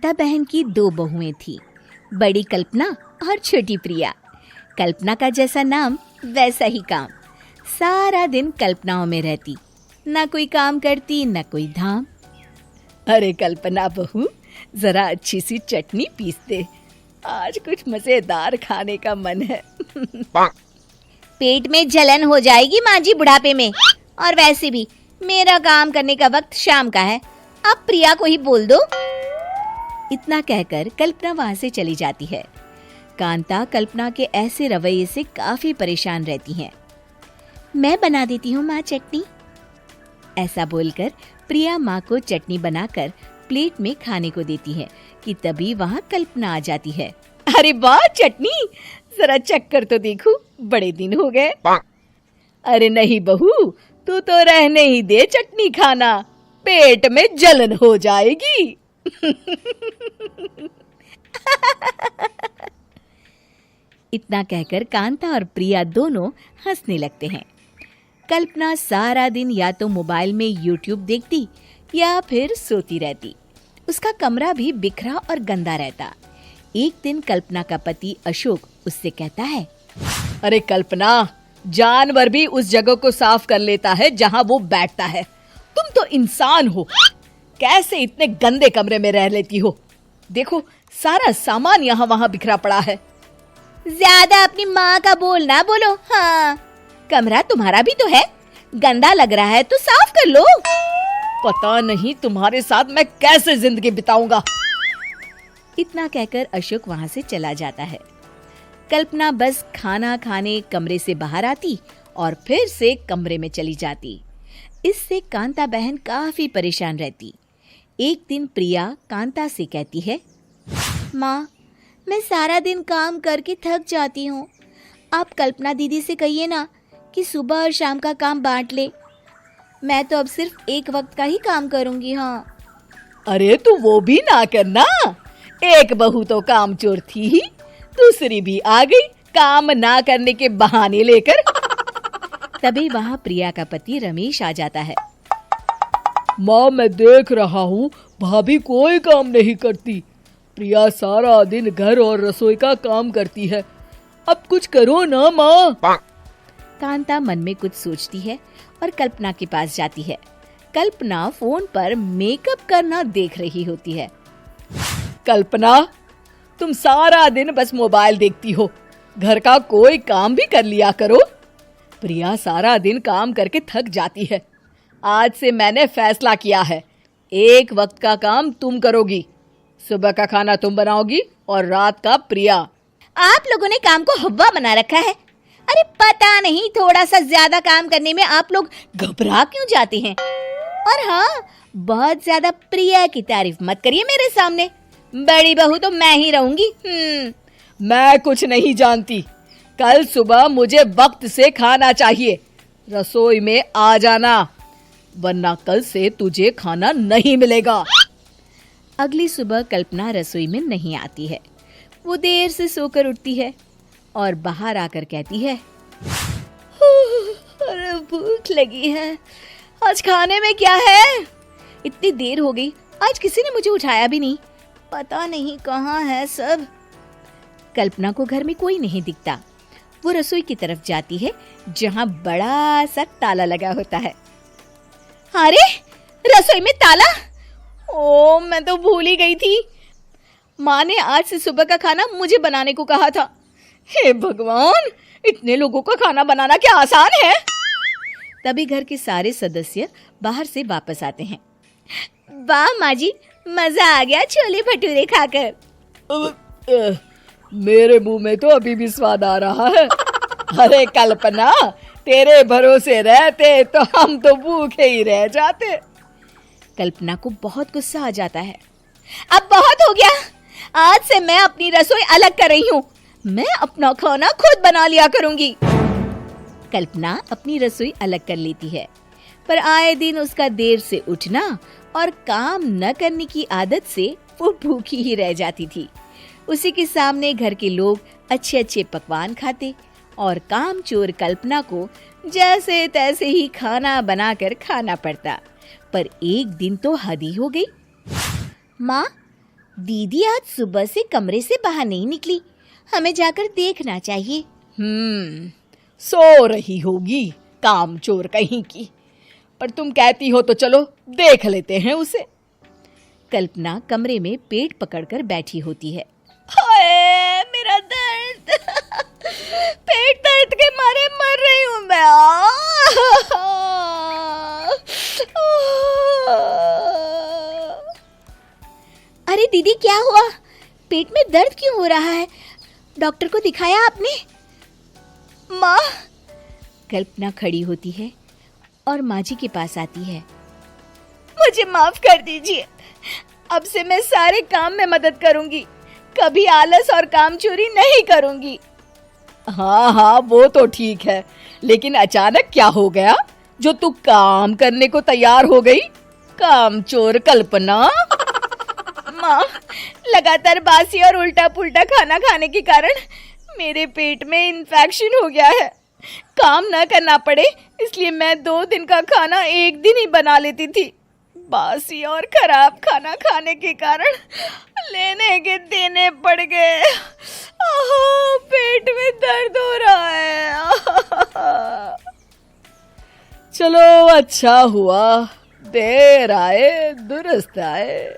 कांता बहन की दो बहुएं थी, बड़ी कल्पना और छोटी प्रिया। कल्पना का जैसा नाम वैसा ही काम। सारा दिन कल्पनाओं में रहती, ना कोई काम करती न कोई धाम। अरे कल्पना बहू, जरा अच्छी सी चटनी पीस दे, आज कुछ मजेदार खाने का मन है। पेट में जलन हो जाएगी माँ जी बुढ़ापे में, और वैसे भी मेरा काम करने का वक्त शाम का है, अब प्रिया को ही बोल दो। इतना कहकर कल्पना वहां से चली जाती है। कांता कल्पना के ऐसे रवैये से काफी परेशान रहती हैं। मैं बना देती हूँ माँ चटनी। ऐसा बोलकर प्रिया माँ को चटनी बनाकर प्लेट में खाने को देती है कि तभी वहाँ कल्पना आ जाती है। अरे वाह चटनी, जरा चक्कर तो देखूं, बड़े दिन हो गए। अरे नहीं बहू, तू तो रहने ही दे चटनी खाना, पेट में जलन हो जाएगी। इतना कहकर कांता और प्रिया दोनों हंसने लगते हैं। कल्पना सारा दिन या तो मोबाइल में यूट्यूब देखती या फिर सोती रहती। उसका कमरा भी बिखरा और गंदा रहता। एक दिन कल्पना का पति अशोक उससे कहता है, अरे कल्पना, जानवर भी उस जगह को साफ कर लेता है जहाँ वो बैठता है, तुम तो इंसान हो, कैसे इतने गंदे कमरे में रह लेती हो? देखो सारा सामान यहाँ वहाँ बिखरा पड़ा है। ज्यादा अपनी माँ का बोल ना बोलो। हाँ, कमरा तुम्हारा भी तो है, गंदा लग रहा है तो साफ कर लो। पता नहीं तुम्हारे साथ मैं कैसे जिंदगी बिताऊंगा। इतना कहकर अशोक वहां से चला जाता है। कल्पना बस खाना खाने कमरे से बाहर आती और फिर से कमरे में चली जाती। इससे कांता बहन काफी परेशान रहती। एक दिन प्रिया कांता से कहती है, माँ, मैं सारा दिन काम करके थक जाती हूँ, आप कल्पना दीदी से कहिए ना कि सुबह और शाम का काम बांट ले। मैं तो अब सिर्फ एक वक्त का ही काम करूँगी। हाँ। अरे तू वो भी ना करना, एक बहू तो काम चोर थी ही, दूसरी भी आ गई काम ना करने के बहाने लेकर। तभी वहाँ प्रिया का पति रमेश आ जाता है। माँ, मैं देख रहा हूँ भाभी कोई काम नहीं करती, प्रिया सारा दिन घर और रसोई का काम करती है, अब कुछ करो ना माँ। कांता मन में कुछ सोचती है और कल्पना के पास जाती है। कल्पना फोन पर मेकअप करना देख रही होती है। कल्पना, तुम सारा दिन बस मोबाइल देखती हो, घर का कोई काम भी कर लिया करो। प्रिया सारा दिन काम करके थक जाती है। आज से मैंने फैसला किया है, एक वक्त का काम तुम करोगी, सुबह का खाना तुम बनाओगी और रात का प्रिया। आप लोगों ने काम को हवा बना रखा है। अरे पता नहीं थोड़ा सा ज्यादा काम करने में आप लोग घबरा क्यों जाते हैं। और हाँ, बहुत ज्यादा प्रिया की तारीफ मत करिए मेरे सामने, बड़ी बहू तो मैं ही रहूंगी। मैं कुछ नहीं जानती, कल सुबह मुझे वक्त से खाना चाहिए, रसोई में आ जाना, वरना कल से तुझे खाना नहीं मिलेगा। अगली सुबह कल्पना रसोई में नहीं आती है। वो देर से सोकर उठती है और बाहर आकर कहती है, अरे भूख लगी है, आज खाने में क्या है? इतनी देर हो गई, आज किसी ने मुझे उठाया भी नहीं, पता नहीं कहाँ है सब। कल्पना को घर में कोई नहीं दिखता। वो रसोई की तरफ जाती है जहाँ बड़ा सा ताला लगा होता है। अरे रसोई में ताला? ओ, मैं तो भूल ही गई थी। माँ ने आज से सुबह का खाना मुझे बनाने को कहा था। हे भगवान, इतने लोगों का खाना बनाना क्या आसान है? तभी घर के सारे सदस्य बाहर से वापस आते हैं। वाह माँ जी, मजा आ गया छोले भटूरे खाकर। मेरे मुंह में तो अभी भी स्वाद आ रहा है। अरे कल्पना, तेरे भरोसे रहते तो हम तो भूखे ही रह जाते। कल्पना को बहुत गुस्सा आ जाता है। अब बहुत हो गया, आज से मैं अपनी रसोई अलग कर रही हूँ, मैं अपना खाना खुद बना लिया करूंगी। कल्पना अपनी रसोई अलग कर लेती है, पर आए दिन उसका देर से उठना और काम न करने की आदत से वो भूखी ही रह जाती थी। उसी के सामने घर के लोग अच्छे अच्छे पकवान खाते और कामचोर कल्पना को जैसे तैसे ही खाना बनाकर खाना पड़ता। पर एक दिन तो हद ही हो गई। माँ, दीदी आज सुबह से कमरे से बाहर नहीं निकली, हमें जाकर देखना चाहिए। सो रही होगी कामचोर कहीं की, पर तुम कहती हो तो चलो देख लेते हैं उसे। कल्पना कमरे में पेट पकड़कर बैठी होती है। हाय मेरा दर्द, पेट दर्द के मारे मर रही हूँ मैं। अरे दीदी क्या हुआ, पेट में दर्द क्यों हो रहा है? डॉक्टर को दिखाया आपने? माँ। कल्पना खड़ी होती है और माँ जी के पास आती है। मुझे माफ कर दीजिए, अब से मैं सारे काम में मदद करूंगी, कभी आलस और काम चोरी नहीं करूंगी। हाँ वो तो ठीक है, लेकिन अचानक क्या हो गया जो तू काम करने को तैयार हो गई? कामचोर कल्पना। माँ, लगातार बासी और उल्टा पुल्टा खाना खाने के कारण मेरे पेट में इन्फेक्शन हो गया है। काम न करना पड़े इसलिए मैं 2 दिन का खाना एक दिन ही बना लेती थी। बासी और खराब खाना खाने के कारण लेने के देने पड़ गए। पेट में दर्द हो रहा है। चलो अच्छा हुआ, देर आए दुरुस्त आए।